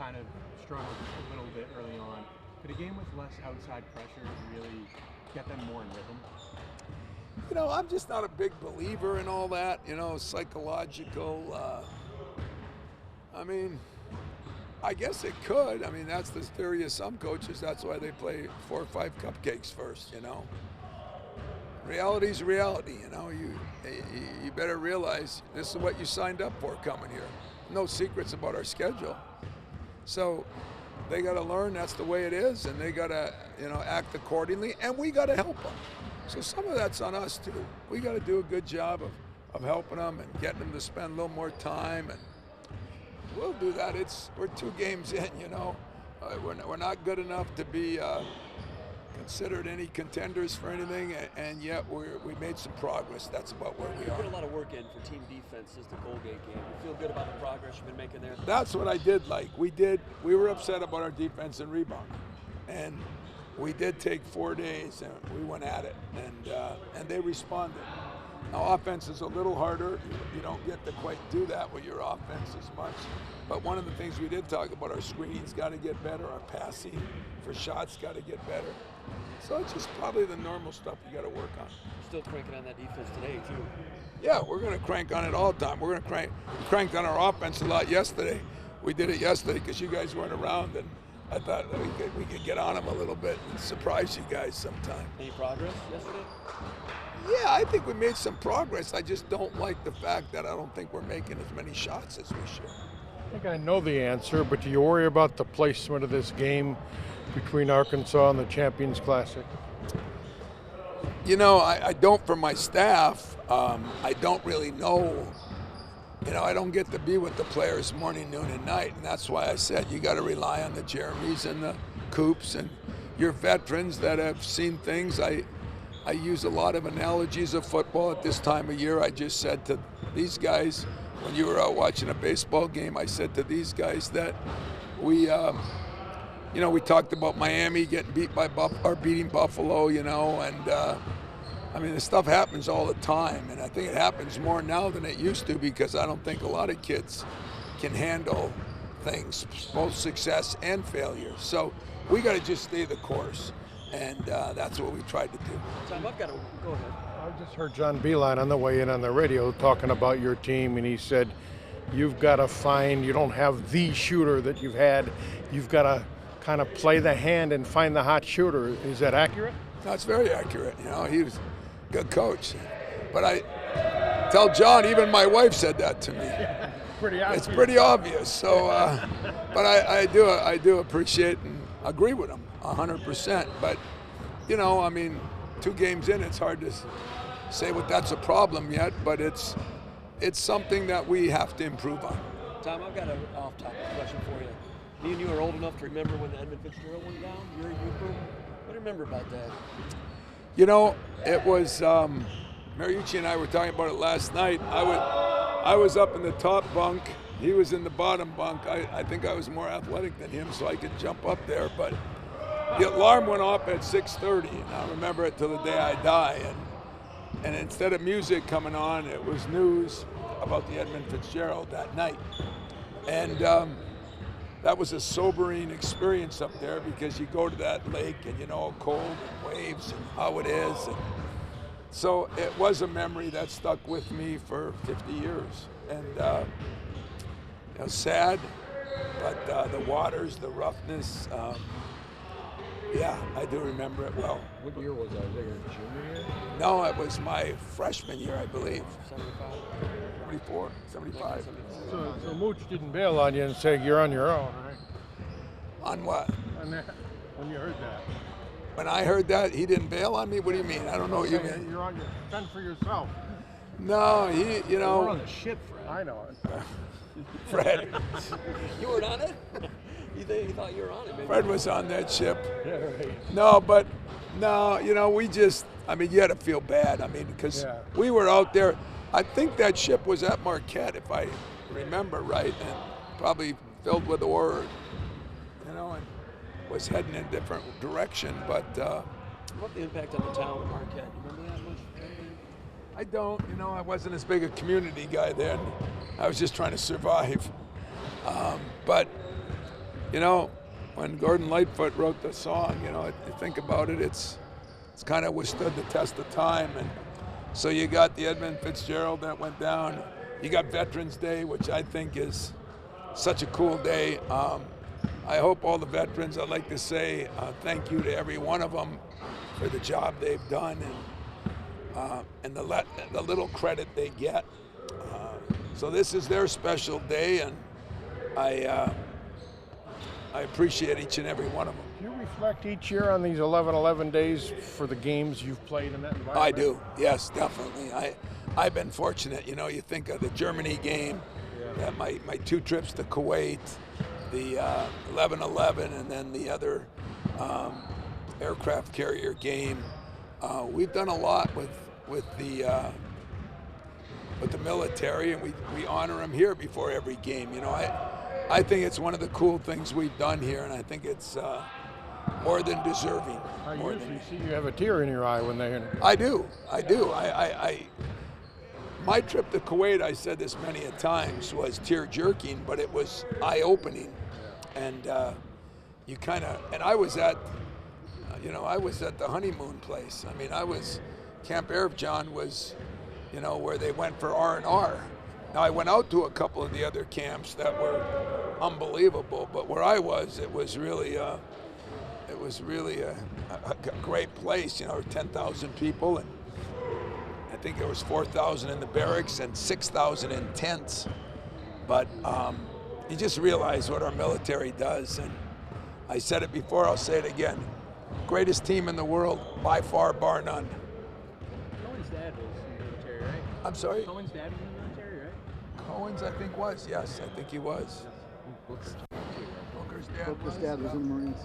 kind of struggled a little bit early on. Could a game with less outside pressure really get them more in rhythm? You know, I'm just not a big believer in all that, you know, psychological. I mean, I guess it could. I mean, that's the theory of some coaches. That's why they play 4 or 5 cupcakes first, you know. Reality's reality, you know. You better realize this is what you signed up for coming here. No secrets about our schedule. So they got to learn that's the way it is, and they got to, you know, act accordingly, and we got to help them. So some of that's on us too. We got to do a good job of helping them and getting them to spend a little more time, and we'll do that. We're 2 games in, you know. We're not good enough to be considered any contenders for anything, and yet we made some progress. That's about where we are. You put a lot of work in for team defense since the Colgate game. You feel good about the progress you've been making there? That's what I did like. We were upset about our defense and rebound, and we did take 4 days, and we went at it, and they responded. Now, offense is a little harder. You don't get to quite do that with your offense as much. But one of the things we did talk about, our screening's got to get better, our passing for shots got to get better. So it's just probably the normal stuff we got to work on. Still cranking on that defense today, too. Yeah, we're going to crank on it all the time. We're going to cranked on our offense a lot yesterday. We did it yesterday because you guys weren't around, and I thought that we could get on them a little bit and surprise you guys sometime. Any progress yesterday? Yeah, I think we made some progress. I just don't like the fact that I don't think we're making as many shots as we should. I think I know the answer, but do you worry about the placement of this game between Arkansas and the Champions Classic? You know, I don't for my staff. I don't really know. You know, I don't get to be with the players morning, noon, and night, and that's why I said you got to rely on the Jeremies and the Coops and your veterans that have seen things. I use a lot of analogies of football at this time of year. I just said to these guys, when you were out watching a baseball game, I said to these guys that we talked about Miami getting beat by beating Buffalo, you know, and I mean, this stuff happens all the time, and I think it happens more now than it used to because I don't think a lot of kids can handle things, both success and failure. So we got to just stay the course, and that's what we tried to do. Tom, I've got to go ahead. I just heard John Beeline on the way in on the radio talking about your team, and he said you've got to find, you don't have the shooter that you've had, you've got to kind of play the hand and find the hot shooter. Is that accurate? That's very accurate. You know, he was a good coach. But I tell John, even my wife said that to me. Pretty obvious. It's pretty obvious. So, but I do appreciate and agree with him 100%. But, you know, I mean, 2 games in, it's hard to say what that's a problem yet, but it's something that we have to improve on. Tom, I've got an off-topic question for you. Me and you are old enough to remember when the Edmund Fitzgerald went down. You're a youth group. What do you remember about that? You know, it was Mariucci and I were talking about it last night. I was up in the top bunk. He was in the bottom bunk. I think I was more athletic than him, so I could jump up there. But the alarm went off at 6:30, and I remember it till the day I die. And instead of music coming on, it was news about the Edmund Fitzgerald that night. And that was a sobering experience up there because you go to that lake and you know cold and waves and how it is. And so it was a memory that stuck with me for 50 years. And you know, sad, but the waters, the roughness, yeah, I do remember it well. What year was that? Was that your junior year? No, it was my freshman year, I believe. 75? 74, 75. So Mooch didn't bail on you and say you're on your own, right? On what? On that, when you heard that. When I heard that, he didn't bail on me? What do you mean? I don't know what you mean. You're on your, fend for yourself. No, you know. We're on the ship, Fred. I know it. Fred. You weren't on it? You thought you were on it, maybe? Fred was on that ship. Yeah, right. No, you know, we just, I mean, you had to feel bad. I mean, because we were out there. I think that ship was at Marquette, if I remember right, and probably filled with ore, you know, and was heading in a different direction. But what the impact on the town of Marquette? You remember that much? I don't. You know, I wasn't as big a community guy then. I was just trying to survive. But you know, when Gordon Lightfoot wrote the song, you know, you think about it, it's kind of withstood the test of time. And so you got the Edmund Fitzgerald that went down. You got Veterans Day, which I think is such a cool day. I hope all the veterans, I'd like to say thank you to every one of them for the job they've done and the little credit they get. So this is their special day, and I appreciate each and every one of them. Do you reflect each year on these 11-11 days for the games you've played in that environment? I do, yes, definitely. I've been fortunate. You know, you think of the Germany game, my 2 trips to Kuwait, the 11-11, and then the other aircraft carrier game. We've done a lot with the military, and we honor them here before every game. You know, I think it's one of the cool things we've done here, and I think it's more than deserving. I usually see you have a tear in your eye when they. I do. My trip to Kuwait, I said this many a times, was tear-jerking, but it was eye-opening, and you kind of. And I was at the honeymoon place. I mean, Camp Arif John was, you know, where they went for R&R. Now I went out to a couple of the other camps that were unbelievable, but where I was, it was really a great place. You know, 10,000 people, and I think there was 4,000 in the barracks and 6,000 in tents. But you just realize what our military does, and I said it before, I'll say it again. Greatest team in the world, by far, bar none. Cohen's dad was in the military, right? I'm sorry? Cohen's dad was in the military, right? Cohen's, I think, was. Yes, I think he was. Booker's dad was in the Marines.